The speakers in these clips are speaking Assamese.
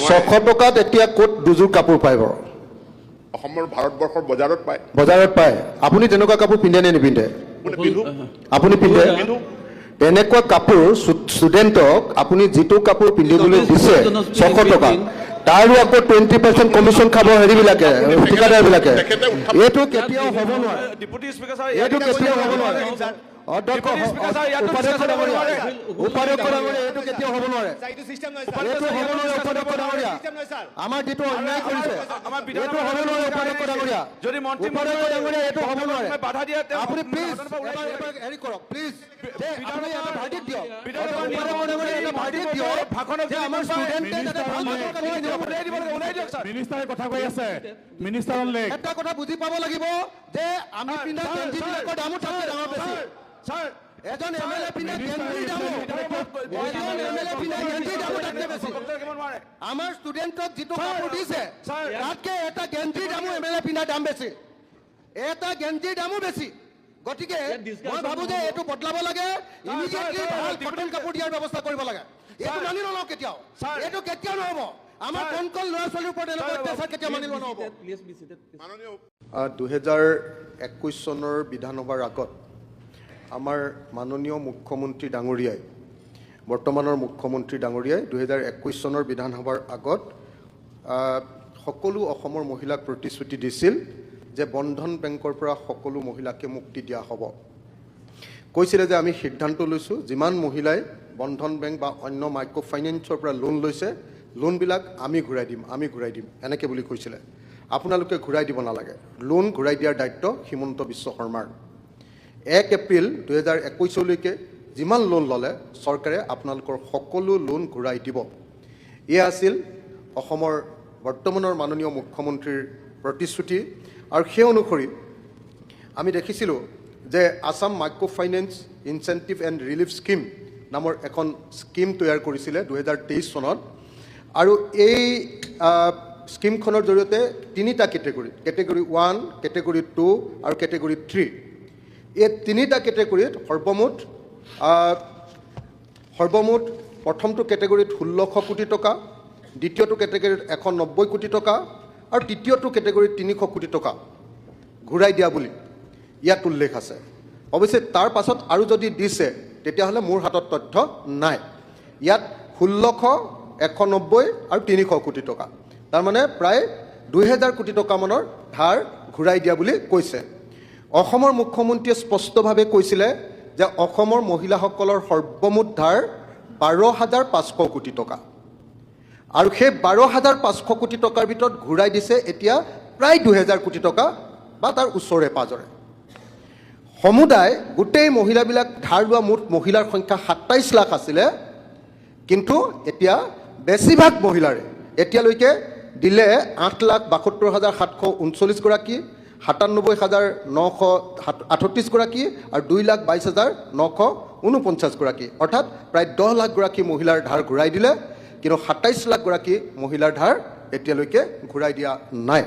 600 টকাত এতিয়া ক'ত দুযোৰ কাপোৰ পায় বাৰু? অসমৰ ভাৰতবৰ্ষৰ বজাৰত পায়। বজাৰত পায়। আপুনি তেনেকুৱা কাপোৰ পিন্ধে নে নিপিন্ধে? আপুনি পিন্ধে? এনেকুৱা কাপোৰ ষ্টুডেণ্টক আপুনি যিটো কাপোৰ পিন্ধিবলৈ দিছে 600 টকা, তাৰো আকৌ 20% কমিশ্যন খাব হেৰিবিলাকে, ঠিকাদাৰবিলাকে। এইটো কেতিয়াও হ'ব নোৱাৰে। ডেপুটি স্পিকাৰ ছাৰ, এইটো কেতিয়াও হ'ব নোৱাৰে। অধ্যক্ষ উপাধ্যক্ষ ডাঙৰীয়া, এইটো কেতিয়াও হ'ব নোৱাৰে। এইটো হ'ব নোৱাৰে উপাধ্যক্ষ ডাঙৰীয়া। আমাৰ যিটো অন্যায় কৰিছে, এইটো হ'ব নোৱাৰে উপাধ্যক্ষ ডাঙৰীয়া। যদি মন্ত্ৰী উপাধ্যক্ষ ডাঙৰীয়া এইটো হ'ব নোৱাৰে। বাধা দিয়ে আপুনি প্লিজ হেৰি কৰক, প্লিজ। আপুনি এটা ভাৰ্ডিক দিয়ক। ভাৰ্ডিক দিয়ক। যে আমাৰ ষ্টুডেণ্টে যাতে ভাল কাপোৰ কানি কিনিব পাৰে। মিনিষ্টাৰে কথা কৈ আছে। Minister on leg. এটা কথা বুজি পাব লাগিব যে আমি পিন্ধা গেঞ্জিবিলাকৰ দামো তাতকৈ ডাঙৰ বেছি। ছাৰ, এজন এমএলএ পিন্ধা গেঞ্জিৰ দামো, এজন এমএলএ পিন্ধা গেঞ্জিৰ দামো তাতকৈ বেছি। আমাৰ ষ্টুডেণ্টক যিটো কাপোৰ দিছে তাতকৈ এটা গেঞ্জিৰ দামো এমএলএ পিন্ধা দাম বেছি। এটা গেঞ্জিৰ দামো বেছি। গতিকে মই ভাবো যে এইটো বদলাব লাগে। ইমিডিয়েটলি ভাল কটন কাপোৰ দিয়াৰ ব্যৱস্থা কৰিব লাগে। এইটো মানি নলওঁ কেতিয়াও। এইটো কেতিয়াও নহ'ব। আমাৰ কণ কণ ল'ৰা ছোৱালীৰ ওপৰত এনেকুৱা অত্যাচাৰ কেতিয়াও মানি লোৱা নহ'ব। 2021 চনৰ বিধানসভাৰ আগত আমাৰ মাননীয় মুখ্যমন্ত্ৰী ডাঙৰীয়াই, বৰ্তমানৰ মুখ্যমন্ত্ৰী ডাঙৰীয়াই 2021 চনৰ বিধানসভাৰ আগত সকলো অসমৰ মহিলাক প্ৰতিশ্ৰুতি দিছিল যে বন্ধন বেংকৰ পৰা সকলো মহিলাকে মুক্তি দিয়া হ'ব। কৈছিলে যে আমি সিদ্ধান্ত লৈছোঁ যিমান মহিলাই বন্ধন বেংক বা অন্য মাইক্ৰ' ফাইনেন্সৰ পৰা লোন লৈছে, লোনবিলাক আমি ঘূৰাই দিম এনেকৈ বুলি কৈছিলে। আপোনালোকে ঘূৰাই দিব নালাগে। লোন ঘূৰাই দিয়াৰ দায়িত্ব হিমন্ত বিশ্ব শৰ্মাৰ। 1 এপ্ৰিল 2021লৈকে যিমান লোন ল'লে চৰকাৰে আপোনালোকৰ সকলো লোন ঘূৰাই দিব। এয়া আছিল অসমৰ বৰ্তমানৰ মাননীয় মুখ্যমন্ত্ৰীৰ প্ৰতিশ্ৰুতি। আৰু সেই অনুসৰি আমি দেখিছিলোঁ যে Assam micro' finance incentive and relief scheme নামৰ এখন স্কিম তৈয়াৰ কৰিছিলে 2023 চনত। আৰু এই স্কিমখনৰ জৰিয়তে 3টা কেটেগৰী 1, কেটেগৰী 2 আৰু কেটেগৰী 3, এই 3টা কেটেগৰীত সৰ্বমুঠ প্ৰথমটো কেটেগৰীত 1600 কোটি টকা, দ্বিতীয়টো কেটেগৰীত 190 কোটি টকা আৰু তৃতীয়টো কেটেগৰীত 300 কোটি টকা ঘূৰাই দিয়া বুলি ইয়াত উল্লেখ আছে। অৱশ্যে তাৰ পাছত আৰু যদি দিছে তেতিয়াহ'লে মোৰ হাতত তথ্য নাই। ইয়াত 1600, 190 আৰু 300 কোটি টকা, তাৰমানে প্ৰায় 2000 কোটি টকামানৰ ধাৰ ঘূৰাই দিয়া বুলি কৈছে। অসমৰ মুখ্যমন্ত্ৰীয়ে স্পষ্টভাৱে কৈছিলে যে অসমৰ মহিলাসকলৰ সৰ্বমুঠ ধাৰ 12,500 কোটি টকা। আৰু সেই 12,500 কোটি টকাৰ ভিতৰত ঘূৰাই দিছে এতিয়া প্ৰায় 2000 কোটি টকা বা তাৰ ওচৰে পাজৰে। সমুদায় গোটেই মহিলাবিলাক ধাৰ লোৱা মুঠ মহিলাৰ সংখ্যা 27 লাখ আছিলে, কিন্তু এতিয়া বেছিভাগ মহিলাৰে এতিয়ালৈকে দিলে 8,72,739 গৰাকী, 97,938 গৰাকী আৰু 2,22,949 গৰাকী, অৰ্থাৎ প্ৰায় 10 লাখ গৰাকী মহিলাৰ ধাৰ ঘূৰাই দিলে, কিন্তু 27 লাখ গৰাকী মহিলাৰ ধাৰ এতিয়ালৈকে ঘূৰাই দিয়া নাই।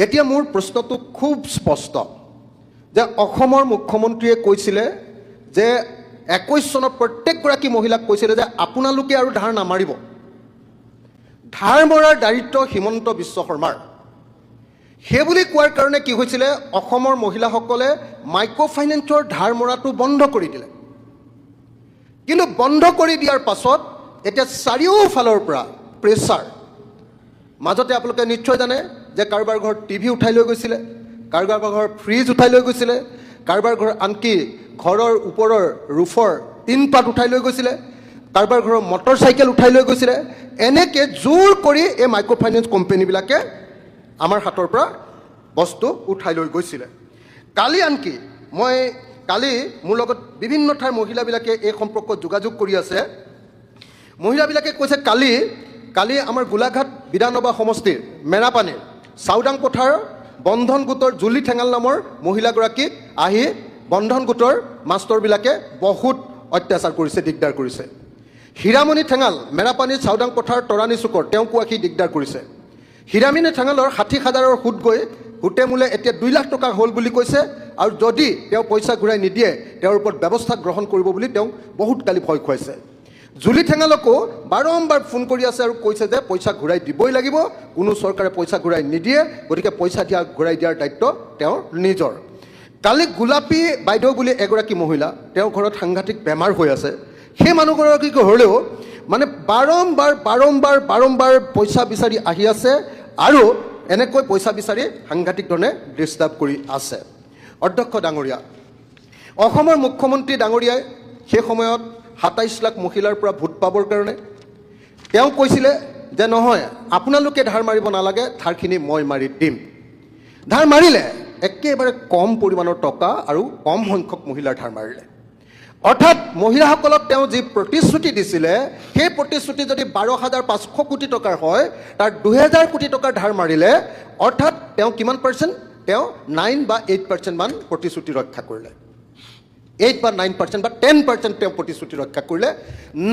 এতিয়া মোৰ প্ৰশ্নটো খুব স্পষ্ট যে অসমৰ মুখ্যমন্ত্ৰীয়ে কৈছিলে যে 21 চনত প্ৰত্যেকগৰাকী মহিলাক কৈছিলে যে আপোনালোকে আৰু ধাৰ নামাৰিব। ধাৰ মৰাৰ দায়িত্ব হিমন্ত বিশ্ব শৰ্মাৰ। সেই বুলি কোৱাৰ কাৰণে কি হৈছিলে, অসমৰ মহিলাসকলে মাইক্ৰ' ফাইনেন্সৰ ধাৰ মৰাটো বন্ধ কৰি দিলে। কিন্তু বন্ধ কৰি দিয়াৰ পাছত এতিয়া চাৰিওফালৰ পৰা প্ৰেছাৰ। মাজতে আপোনালোকে নিশ্চয় জানে যে কাৰোবাৰ ঘৰত টিভি উঠাই লৈ গৈছিলে, কাৰোবাৰ ঘৰৰ ফ্ৰিজ উঠাই লৈ গৈছিলে, কাৰোবাৰ ঘৰৰ আনকি ঘৰৰ ওপৰৰ ৰুফৰ টিনপাত উঠাই লৈ গৈছিলে, কাৰোবাৰ ঘৰৰ মটৰ চাইকেল উঠাই লৈ গৈছিলে। এনেকৈ জোৰ কৰি এই মাইক্ৰ' ফাইনেন্স কোম্পানীবিলাকে আমাৰ হাতৰ পৰা বস্তু উঠাই লৈ গৈছিলে। আনকি কালি মোৰ লগত বিভিন্ন ঠাইৰ মহিলাবিলাকে এই সম্পৰ্কত যোগাযোগ কৰি আছে। মহিলাবিলাকে কৈছে কালি আমাৰ গোলাঘাট বিধানসভা সমষ্টিৰ মেৰাপানীৰ চাউদাং পথাৰৰ বন্ধন গোটৰ জুলি ঠেঙাল নামৰ মহিলাগৰাকীক আহি বন্ধন গোটৰ মাষ্টৰবিলাকে বহুত অত্যাচাৰ কৰিছে, দিগদাৰ কৰিছে। হীৰামণি ঠেঙাল মেৰাপানীৰ চাউদাং পথাৰ তৰাণী চুকৰ তেওঁকো আহি দিগদাৰ কৰিছে। হীৰামণি ঠেঙালৰ 60,000ৰ সুদ গৈ গোটে মোলে এতিয়া 2 লাখ টকা হ'ল বুলি কৈছে, আৰু যদি তেওঁ পইচা ঘূৰাই নিদিয়ে তেওঁৰ ওপৰত ব্যৱস্থা গ্ৰহণ কৰিব বুলি তেওঁক বহুত কালি ভয় খুৱাইছে। জুলি ঠেঙালকো বাৰম্বাৰ ফোন কৰি আছে আৰু কৈছে যে পইচা ঘূৰাই দিবই লাগিব, কোনো চৰকাৰে পইচা ঘূৰাই নিদিয়ে, গতিকে পইচা ঘূৰাই দিয়াৰ দায়িত্ব তেওঁৰ নিজৰ। কালি গোলাপী বাইদেউ বুলি এগৰাকী মহিলা, তেওঁৰ ঘৰত সাংঘাতিক বেমাৰ হৈ আছে, সেই মানুহগৰাকী হ'লেও মানে বাৰম্বাৰ পইচা বিচাৰি আহি আছে আৰু এনেকৈ পইচা বিচাৰি সাংঘাতিক ধৰণে ডিষ্টাৰ্ব কৰি আছে। অধ্যক্ষ ডাঙৰীয়া, অসমৰ মুখ্যমন্ত্ৰী ডাঙৰীয়াই সেই সময়ত ২৭ লাখ মহিলাৰ পৰা ভোট পাবৰ কাৰণে তেওঁ কৈছিলে যে নহয়, আপোনালোকে ধাৰ মাৰিব নালাগে, ধাৰখিনি মই মাৰি দিম। ধাৰ মাৰিলে একেবাৰে কম পৰিমাণৰ টকা আৰু কম সংখ্যক মহিলাৰ ধাৰ মাৰিলে। অৰ্থাৎ মহিলাসকলক তেওঁ যি প্ৰতিশ্ৰুতি দিছিলে, সেই প্ৰতিশ্ৰুতি যদি ১২,৫০০ কোটি টকাৰ হয়, তাৰ ২,০০০ কোটি টকাৰ ধাৰ মাৰিলে, অৰ্থাৎ তেওঁ কিমান পাৰ্চেণ্ট? তেওঁ 9 বা 8% মান প্ৰতিশ্ৰুতি ৰক্ষা কৰিলে। 8 বা 9% বা 10% তেওঁ প্ৰতিশ্ৰুতি ৰক্ষা কৰিলে।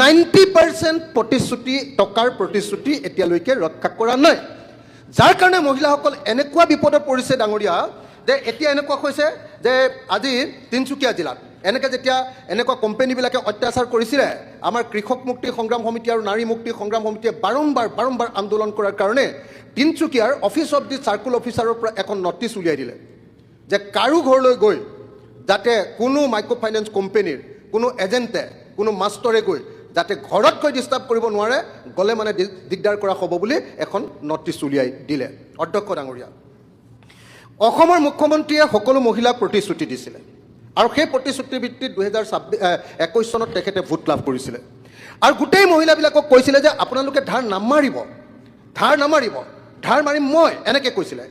90% প্ৰতিশ্ৰুতি টকাৰ প্ৰতিশ্ৰুতি এতিয়ালৈকে ৰক্ষা কৰা নাই, যাৰ কাৰণে মহিলাসকল এনেকুৱা বিপদত পৰিছে ডাঙৰীয়া, যে এতিয়া এনেকুৱা হৈছে যে আজি তিনিচুকীয়া জিলাত যেতিয়া এনেকুৱা কোম্পানীবিলাকে অত্যাচাৰ কৰিছিলে, আমাৰ কৃষক মুক্তি সংগ্ৰাম সমিতি আৰু নাৰী মুক্তি সংগ্ৰাম সমিতিয়ে বাৰম্বাৰ আন্দোলন কৰাৰ কাৰণে তিনিচুকীয়াৰ অফিচ অফ দি চাৰ্কুল অফিচাৰৰ পৰা এখন নটিচ উলিয়াই দিলে যে কাৰো ঘৰলৈ গৈ যাতে কোনো মাইক্ৰ' ফাইনেন্স কোম্পানীৰ কোনো এজেণ্টে, কোনো মাষ্টৰে গৈ যাতে ঘৰত গৈ ডিষ্টাৰ্ব কৰিব নোৱাৰে, গ'লে মানে দিগদাৰ কৰা হ'ব বুলি এখন নটিচ উলিয়াই দিলে। অধ্যক্ষ ডাঙৰীয়া, অসমৰ মুখ্যমন্ত্ৰীয়ে সকলো মহিলাক প্ৰতিশ্ৰুতি দিছিলে আৰু সেই প্ৰতিশ্ৰুতিৰ ভিত্তিত ২০২১ চনত তেখেতে ভোট লাভ কৰিছিলে আৰু গোটেই মহিলাবিলাকক কৈছিলে যে আপোনালোকে ধাৰ নামাৰিব, ধাৰ মাৰিম মই, এনেকৈ কৈছিলে।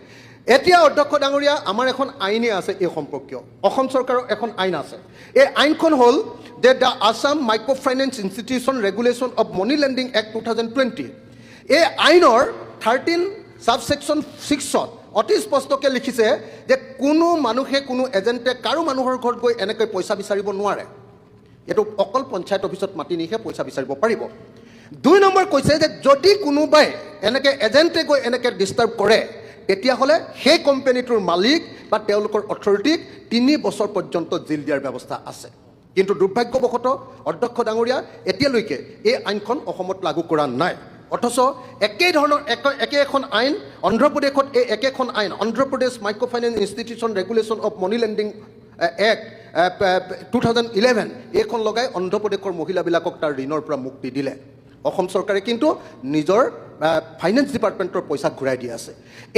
এতিয়া অধ্যক্ষ ডাঙৰীয়া, আমাৰ এখন আইনে আছে এই সম্পৰ্কীয়, অসম চৰকাৰৰ এখন আইন আছে। এই আইনখন হ'ল যে the Assam micro' finance institution regulation of money lending act 2020। এই আইনৰ 13 ছাবছেকশ্যন 6ত অতি স্পষ্টকৈ লিখিছে যে কোনো মানুহে, কোনো এজেণ্টে কাৰো মানুহৰ ঘৰত গৈ এনেকৈ পইচা বিচাৰিব নোৱাৰে, এইটো অকল পঞ্চায়ত অফিচত মাতি নিহে পইচা বিচাৰিব পাৰিব। 2 নম্বৰ কৈছে যে যদি কোনোবাই এনেকৈ এজেণ্টে গৈ এনেকৈ ডিষ্টাৰ্ব কৰে, তেতিয়াহ'লে সেই কোম্পানীটোৰ মালিক বা তেওঁলোকৰ অথৰিটিক 3 বছৰ পৰ্যন্ত জেল দিয়াৰ ব্যৱস্থা আছে। কিন্তু দুৰ্ভাগ্যবশতঃ অধ্যক্ষ ডাঙৰীয়া, এতিয়ালৈকে এই আইনখন অসমত লাগু কৰা নাই। অথচ একে এখন আইন অন্ধ্ৰপ্ৰদেশত, এই একেখন আইন Andhra Pradesh micro' finance institution regulation of money lending act 2011 এইখন লগাই অন্ধ্ৰপ্ৰদেশৰ মহিলাবিলাকক তাৰ ঋণৰ পৰা মুক্তি দিলে। অসম চৰকাৰে কিন্তু নিজৰ ফাইনেন্স ডিপাৰ্টমেণ্টৰ পইচা ঘূৰাই দি আছে।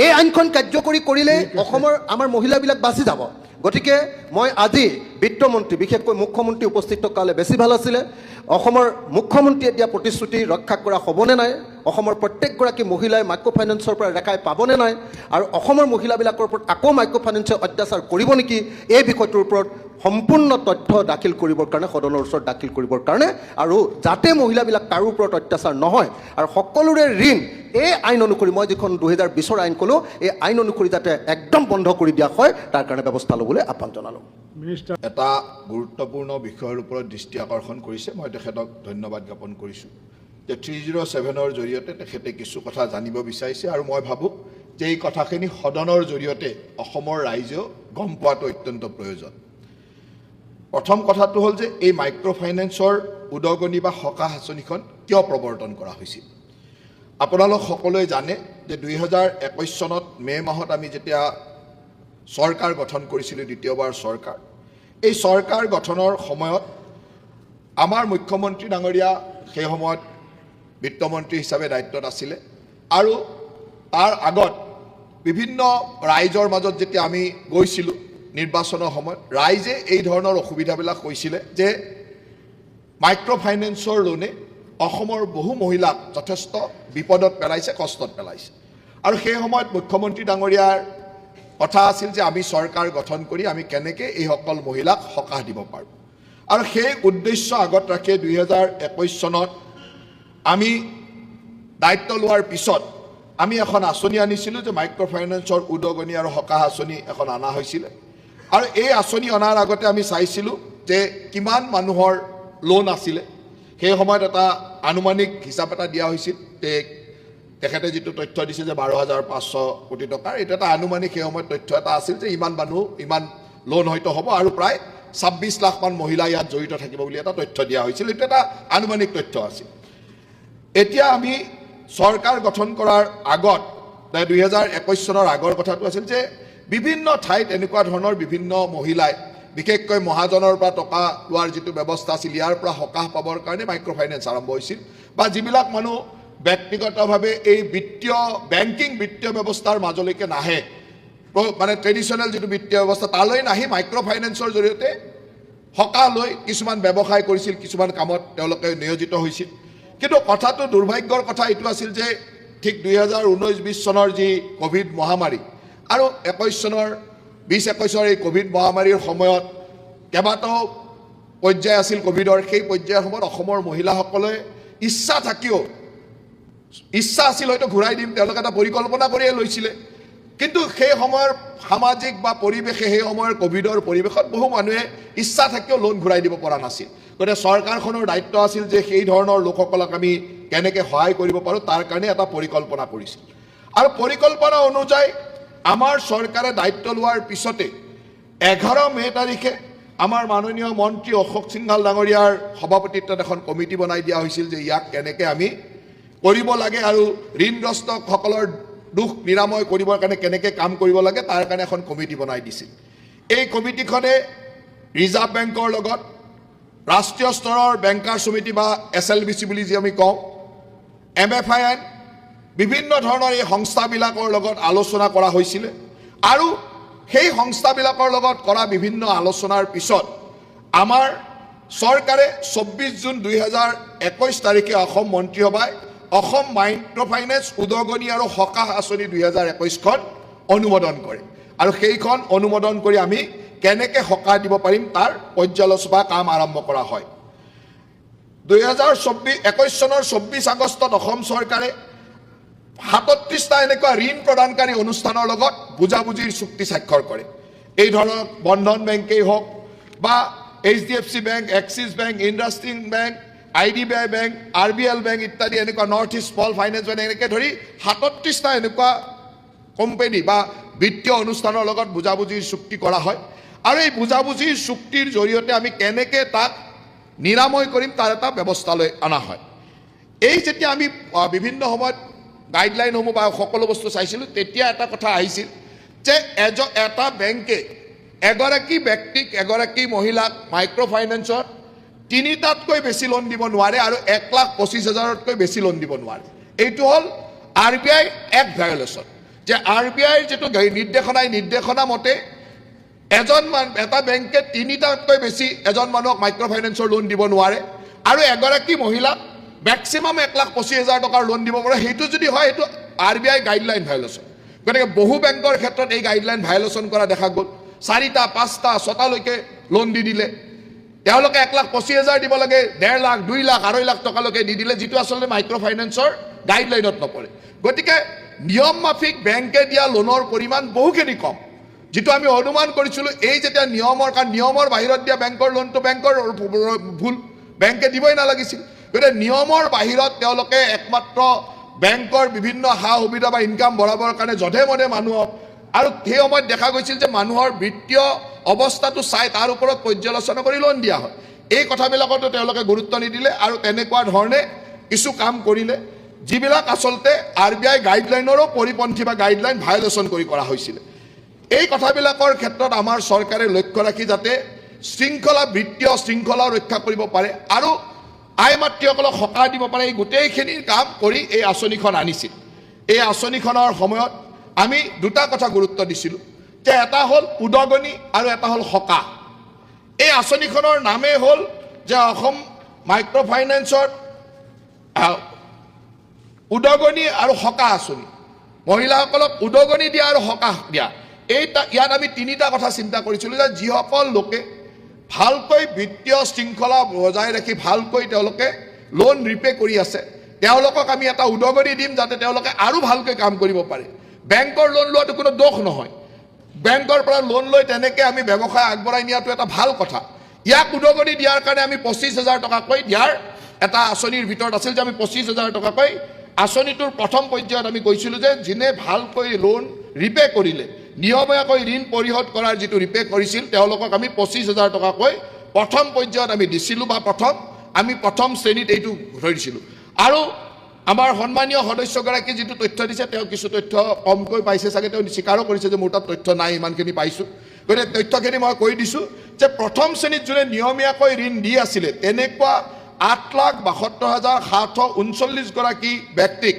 এই আইনখন কাৰ্যকৰী কৰিলে আমাৰ মহিলাবিলাক বাচি যাব। গতিকে মই আজি বিত্তমন্ত্ৰী, বিশেষকৈ মুখ্যমন্ত্ৰী উপস্থিত থকালে বেছি ভাল আছিলে। অসমৰ মুখ্যমন্ত্ৰীয়ে দিয়া প্ৰতিশ্ৰুতি ৰক্ষা কৰা হ'বনে নাই, অসমৰ প্ৰত্যেকগৰাকী মহিলাই মাইক্ৰ' ফাইনেন্সৰ পৰা ৰেহাই পাবনে নাই, আৰু অসমৰ মহিলাবিলাকৰ ওপৰত আকৌ মাইক্ৰ' ফাইনেন্সে অত্যাচাৰ কৰিব নেকি, এই বিষয়টোৰ ওপৰত সম্পূৰ্ণ তথ্য দাখিল কৰিবৰ কাৰণে, সদনৰ ওচৰত দাখিল কৰিবৰ কাৰণে, আৰু যাতে মহিলাবিলাক কাৰো ওপৰত অত্যাচাৰ নহয় আৰু সকলোৰে ঋণ এই আইন অনুসৰি, মই যিখন 2020 আইন ক'লোঁ, এই আইন অনুসৰি যাতে একদম বন্ধ কৰি দিয়া হয়, তাৰ কাৰণে ব্যৱস্থা ল'বলৈ আহ্বান জনালোঁ। এটা গুৰুত্বপূৰ্ণ বিষয়ৰ ওপৰত দৃষ্টি আকৰ্ষণ কৰিছে, মই তেখেতক ধন্যবাদ জ্ঞাপন কৰিছোঁ যে 307ৰ জৰিয়তে তেখেতে কিছু কথা জানিব বিচাৰিছে, আৰু মই ভাবোঁ যে এই কথাখিনি সদনৰ জৰিয়তে অসমৰ ৰাইজেও গম পোৱাটো অত্যন্ত প্ৰয়োজন। প্ৰথম কথাটো হ'ল যে এই মাইক্ৰ' ফাইনেন্সৰ উদগনি বা সকাহ আঁচনিখন কিয় প্ৰৱৰ্তন কৰা হৈছিল। আপোনালোক সকলোৱে জানে যে 2021 চনত মে' মাহত আমি যেতিয়া চৰকাৰ গঠন কৰিছিলোঁ, দ্বিতীয়বাৰ চৰকাৰ, এই চৰকাৰ গঠনৰ সময়ত আমাৰ মুখ্যমন্ত্ৰী ডাঙৰীয়া সেই সময়ত বিত্তমন্ত্ৰী হিচাপে দায়িত্বত আছিলে, আৰু তাৰ আগত বিভিন্ন ৰাইজৰ মাজত যেতিয়া আমি গৈছিলোঁ নিৰ্বাচনৰ সময়ত, ৰাইজে এই ধৰণৰ অসুবিধাবিলাক কৈছিলে যে মাইক্ৰ' ফাইনেন্সৰ লোনে অসমৰ বহু মহিলাক যথেষ্ট বিপদত পেলাইছে, কষ্টত পেলাইছে। আৰু সেই সময়ত মুখ্যমন্ত্ৰী ডাঙৰীয়াৰ কথা আছিল যে আমি চৰকাৰ গঠন কৰি আমি কেনেকৈ এইসকল মহিলাক সকাহ দিব পাৰোঁ, আৰু সেই উদ্দেশ্য আগত ৰাখি 2021 চনত আমি দায়িত্ব লোৱাৰ পিছত আমি এখন আঁচনি আনিছিলোঁ যে মাইক্ৰ' ফাইনেন্সৰ উদগনি আৰু সকাহ আঁচনি এখন অনা হৈছিলে। আৰু এই আঁচনি অনাৰ আগতে আমি চাইছিলোঁ যে কিমান মানুহৰ লোন আছিলে। সেই সময়ত এটা আনুমানিক হিচাপ এটা দিয়া হৈছিল, তেখেতে যিটো তথ্য দিছে যে 12,500 কোটি টকাৰ, এইটো এটা আনুমানিক সেই সময়ত তথ্য এটা আছিল যে ইমান মানুহ, ইমান লোন হয়তো হ'ব, আৰু প্ৰায় 26 লাখমান মহিলা ইয়াত জড়িত থাকিব বুলি এটা তথ্য দিয়া হৈছিল। এইটো এটা আনুমানিক তথ্য আছিল। এতিয়া আমি চৰকাৰ গঠন কৰাৰ আগত 2021 চনৰ আগৰ কথাটো আছিল যে বিভিন্ন ঠাইত এনেকুৱা ধৰণৰ বিভিন্ন মহিলাই বিশেষকৈ মহাজনৰ পৰা টকা লোৱাৰ যিটো ব্যৱস্থা আছিল ইয়াৰ পৰা সকাহ পাবৰ কাৰণে মাইক্ৰ' ফাইনেন্স আৰম্ভ হৈছিল, বা যিবিলাক মানুহ ব্যক্তিগতভাৱে এই বেংকিং বিত্তীয় ব্যৱস্থাৰ মাজলৈকে নাহে, মানে ট্ৰেডিশ্যনেল যিটো বিত্তীয় ব্যৱস্থা তালৈ নাহি মাইক্ৰ' ফাইনেন্সৰ জৰিয়তে সকাহ লৈ কিছুমান ব্যৱসায় কৰিছিল, কিছুমান কামত তেওঁলোকে নিয়োজিত হৈছিল। কিন্তু কথাটো দুৰ্ভাগ্যৰ কথা এইটো আছিল যে ঠিক 2019-20 চনৰ যি ক'ভিড মহামাৰী আৰু 2021 এই ক'ভিড মহামাৰীৰ সময়ত কেইবাটাও পৰ্যায় আছিল ক'ভিডৰ, সেই পৰ্যায়ৰ সময়ত অসমৰ মহিলাসকলে ইচ্ছা থাকিও, ইচ্ছা আছিল হয়তো ঘূৰাই দিম, তেওঁলোকে এটা পৰিকল্পনা কৰিয়ে লৈছিলে, কিন্তু সেই সময়ৰ সামাজিক বা পৰিৱেশে সেই সময়ৰ ক'ভিডৰ পৰিৱেশত বহু মানুহে ইচ্ছা থাকিও লোন ঘূৰাই দিব পৰা নাছিল। গতিকে চৰকাৰখনৰ দায়িত্ব আছিল যে সেই ধৰণৰ লোকসকলক আমি কেনেকৈ সহায় কৰিব পাৰোঁ তাৰ কাৰণে এটা পৰিকল্পনা কৰিছিল। আৰু পৰিকল্পনা অনুযায়ী আমাৰ চৰকাৰে দায়িত্ব লোৱাৰ পিছতে 11 মে তাৰিখে আমাৰ মাননীয় মন্ত্ৰী অশোক সিংহাল ডাঙৰীয়াৰ সভাপতিত্বত এখন কমিটি বনাই দিয়া হৈছিল যে ইয়াক কেনেকৈ আমি কৰিব লাগে আৰু ঋণগ্ৰস্তসকলৰ দুখ নিৰাময় কৰিবৰ কাৰণে কেনেকৈ কাম কৰিব লাগে তাৰ কাৰণে এখন কমিটি বনাই দিছিল। এই কমিটিখনে ৰিজাৰ্ভ বেংকৰ লগত ৰাষ্ট্ৰীয় স্তৰৰ বেংকাৰ সমিতি বা SLBC বুলি যি আমি কওঁ, MFIN, বিভিন্ন ধৰণৰ এই সংস্থাবিলাকৰ লগত আলোচনা কৰা হৈছিলে। আৰু সেই সংস্থাবিলাকৰ লগত কৰা বিভিন্ন আলোচনাৰ পিছত আমাৰ চৰকাৰে 24 জুন 2021 তাৰিখে অসম মন্ত্ৰীসভাই অসম মাইক্ৰ' ফাইনেন্স উদগনি আৰু সকাহ আঁচনি 2021খন অনুমোদন কৰে। আৰু সেইখন অনুমোদন কৰি আমি কেনেকৈ সকাহ দিব পাৰিম তাৰ পৰ্যালোচনা কাম আৰম্ভ কৰা হয়। 2021 চনৰ 24 আগষ্টত অসম চৰকাৰে 37টা এনেকুৱা ঋণ প্ৰদানকাৰী অনুষ্ঠানৰ লগত বুজাবুজিৰ চুক্তি স্বাক্ষৰ কৰে। এই ধৰণৰ বন্ধন বেংকেই হওক বা HDFC bank, axis bank, IndusInd bank, IDBI bank, RBL bank ইত্যাদি এনেকুৱা north east small finance bank এনেকৈ ধৰি 37টা এনেকুৱা কোম্পানী বা বিত্তীয় অনুষ্ঠানৰ লগত বুজাবুজিৰ চুক্তি কৰা হয়। আৰু এই বুজাবুজিৰ চুক্তিৰ জৰিয়তে আমি কেনেকৈ তাক নিৰাময় কৰিম তাৰ এটা ব্যৱস্থালৈ অনা হয়। এই যেতিয়া আমি বিভিন্ন সময়ত গাইডলাইনসমূহ বা সকলো বস্তু চাইছিলোঁ, তেতিয়া এটা কথা আহিছিল যে এটা বেংকে এগৰাকী ব্যক্তিক, এগৰাকী মহিলাক মাইক্ৰ' ফাইনেন্সত 3টাতকৈ বেছি লোন দিব নোৱাৰে আৰু 1,25,000তকৈ বেছি লোন দিব নোৱাৰে। এইটো হ'ল RBI এক্ট ভায়লেশ্যন, যে RBIৰ যিটো নিৰ্দেশনা মতে এটা বেংকে 3টাতকৈ বেছি এজন মানুহক মাইক্ৰ' ফাইনেন্সৰ লোন দিব নোৱাৰে আৰু এগৰাকী মহিলাক মেক্সিমাম 1,25,000 টকাৰ লোন দিব পাৰে। সেইটো যদি হয় সেইটো RBI গাইডলাইন ভায়লেশ্যন। গতিকে বহু বেংকৰ ক্ষেত্ৰত এই গাইডলাইন ভায়লেশ্যন কৰা দেখা গ'ল। 4টা, 5টা, 6টালৈকে লোন দি দিলে। তেওঁলোকে 1,25,000 দিব লাগে, 1.5 লাখ, 2 লাখ, 2.5 লাখ টকালৈকে দি দিলে, যিটো আচলতে মাইক্ৰ' ফাইনেন্সৰ গাইডলাইনত নপৰে। গতিকে নিয়ম মাফিক বেংকে দিয়া লোনৰ পৰিমাণ বহুখিনি কম, যিটো আমি অনুমান কৰিছিলোঁ। এই যেতিয়া নিয়মৰ বাহিৰত দিয়া বেংকৰ লোনটো বেংকৰ ভুল, বেংকে দিবই নালাগিছিল। গতিকে নিয়মৰ বাহিৰত তেওঁলোকে একমাত্ৰ বেংকৰ বিভিন্ন সা সুবিধা বা ইনকাম বঢ়াবৰ কাৰণে যধে মধে মানুহক, আৰু সেই সময়ত দেখা গৈছিল যে মানুহৰ বিত্তীয় অৱস্থাটো চাই তাৰ ওপৰত পৰ্যালোচনা কৰি লোন দিয়া হয়। এই কথাবিলাকতো তেওঁলোকে গুৰুত্ব নিদিলে আৰু তেনেকুৱা ধৰণে কিছু কাম কৰিলে, যিবিলাক আচলতে RBI গাইডলাইনৰো পৰিপন্থী বা গাইডলাইন ভায়লেশ্যন কৰি কৰা হৈছিলে। এই কথাবিলাকৰ ক্ষেত্ৰত আমাৰ চৰকাৰে লক্ষ্য ৰাখি যাতে বিত্তীয় শৃংখলা ৰক্ষা কৰিব পাৰে আৰু আই মাতৃসকলক সকাহ দিব পাৰে, এই গোটেইখিনি কাম কৰি এই আঁচনিখন আনিছিল। এই আঁচনিখনৰ সময়ত আমি 2টা কথা গুৰুত্ব দিছিলোঁ, যে এটা হ'ল উদগনি আৰু এটা হ'ল সকাহ। এই আঁচনিখনৰ নামেই হ'ল যে অসম মাইক্ৰ' ফাইনেন্সৰ উদগনি আৰু সকাহ আঁচনি, মহিলাসকলক উদগনি দিয়া আৰু সকাহ দিয়া। ইয়াত আমি 3টা কথা চিন্তা কৰিছিলোঁ, যে যিসকল লোকে ভালকৈ বিত্তীয় শৃংখলা বজাই ৰাখি ভালকৈ তেওঁলোকে লোন ৰিপে কৰি আছে, তেওঁলোকক আমি এটা উদগনি দিম যাতে তেওঁলোকে আৰু ভালকৈ কাম কৰিব পাৰে। বেংকৰ লোন লোৱাটো কোনো দোষ নহয়, বেংকৰ পৰা লোন লৈ তেনেকৈ আমি ব্যৱসায় আগবঢ়াই নিয়াটো এটা ভাল কথা। ইয়াক উদগনি দিয়াৰ কাৰণে আমি 25,000 টকাকৈ দিয়াৰ এটা আঁচনিৰ ভিতৰত আছিল, যে আমি 25,000 টকাকৈ আঁচনিটোৰ প্ৰথম পৰ্যায়ত আমি কৈছিলোঁ যে যোনে ভালকৈ লোন ৰিপে কৰিলে, নিয়মীয়াকৈ ঋণ পৰিশোধ কৰাৰ যিটো ৰিপে কৰিছিল তেওঁলোকক আমি 25,000 টকাকৈ প্ৰথম পৰ্যায়ত আমি দিছিলোঁ বা প্ৰথম শ্ৰেণীত এইটো ধৰিছিলোঁ আৰু আমাৰ সন্মানীয় সদস্যগৰাকী যিটো তথ্য দিছে তেওঁ কিছু তথ্য কমকৈ পাইছে চাগে তেওঁ স্বীকাৰো কৰিছে যে মোৰ তাত তথ্য নাই ইমানখিনি পাইছোঁ গতিকে তথ্যখিনি মই কৈ দিছোঁ যে প্ৰথম শ্ৰেণীত যোনে নিয়মীয়াকৈ ঋণ দি আছিলে তেনেকুৱা 8,72,739 গৰাকী ব্যক্তিক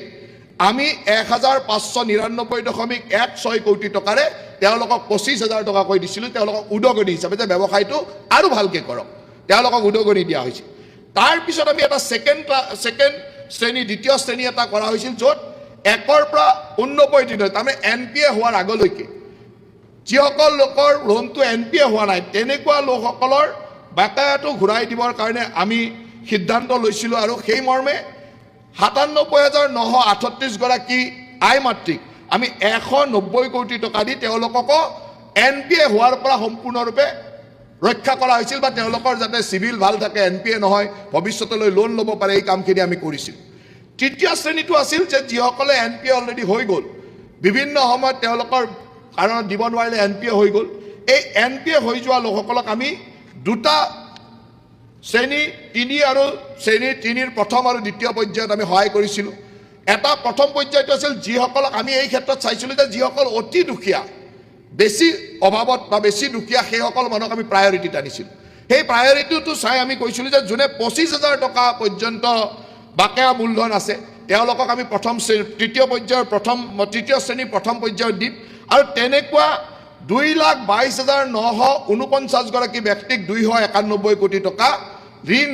আমি 1,599.16 কোটি টকাৰে তেওঁলোকক 25,000 টকাকৈ দিছিলোঁ তেওঁলোকক উদগনি হিচাপে যে ব্যৱসায়টো আৰু ভালকৈ কৰক তেওঁলোকক উদগনি দিয়া হৈছিল তাৰপিছত আমি এটা ছেকেণ্ড শ্ৰেণী দ্বিতীয় শ্ৰেণী এটা কৰা হৈছিল য'ত 1ৰ পৰা 89 দিনৰ তাৰমানে NPA হোৱাৰ আগলৈকে যিসকল লোকৰ লোনটো NPA হোৱা নাই তেনেকুৱা লোকসকলৰ বাকায়াটো ঘূৰাই দিবৰ কাৰণে আমি সিদ্ধান্ত লৈছিলোঁ আৰু সেই মৰ্মে 97,938 গৰাকী আই মাতৃক আমি 190 কোটি টকা দি তেওঁলোককো NPA হোৱাৰ পৰা সম্পূৰ্ণৰূপে ৰক্ষা কৰা হৈছিল বা তেওঁলোকৰ যাতে চিভিল ভাল থাকে NPA নহয় ভৱিষ্যতলৈ লোন ল'ব পাৰে এই কামখিনি আমি কৰিছিলোঁ তৃতীয় শ্ৰেণীটো আছিল যে যিসকলে NPA অলৰেডি হৈ গ'ল বিভিন্ন সময়ত তেওঁলোকৰ কাৰণত দিব নোৱাৰিলে NPA হৈ গ'ল এই NPA হৈ যোৱা লোকসকলক আমি দুটা শ্ৰেণী 3 আৰু শ্ৰেণী 3ৰ প্ৰথম আৰু দ্বিতীয় পৰ্যায়ত আমি সহায় কৰিছিলোঁ এটা প্ৰথম পৰ্যায়টো আছিল যিসকলক আমি এই ক্ষেত্ৰত চাইছিলোঁ যে যিসকল অতি দুখীয়া বেছি অভাৱত বা বেছি দুখীয়া সেইসকল মানুহক আমি প্ৰায়ৰিটিত আনিছিলোঁ সেই প্ৰায়ৰিটিটো চাই আমি কৈছিলোঁ যে যোনে 25,000 টকা পৰ্যন্ত বাকেয়া মূলধন আছে তেওঁলোকক আমি তৃতীয় শ্ৰেণীৰ প্ৰথম পৰ্যায়ত দিম আৰু তেনেকুৱা 2,22,949 গৰাকী ব্যক্তিক 291 কোটি টকা ঋণ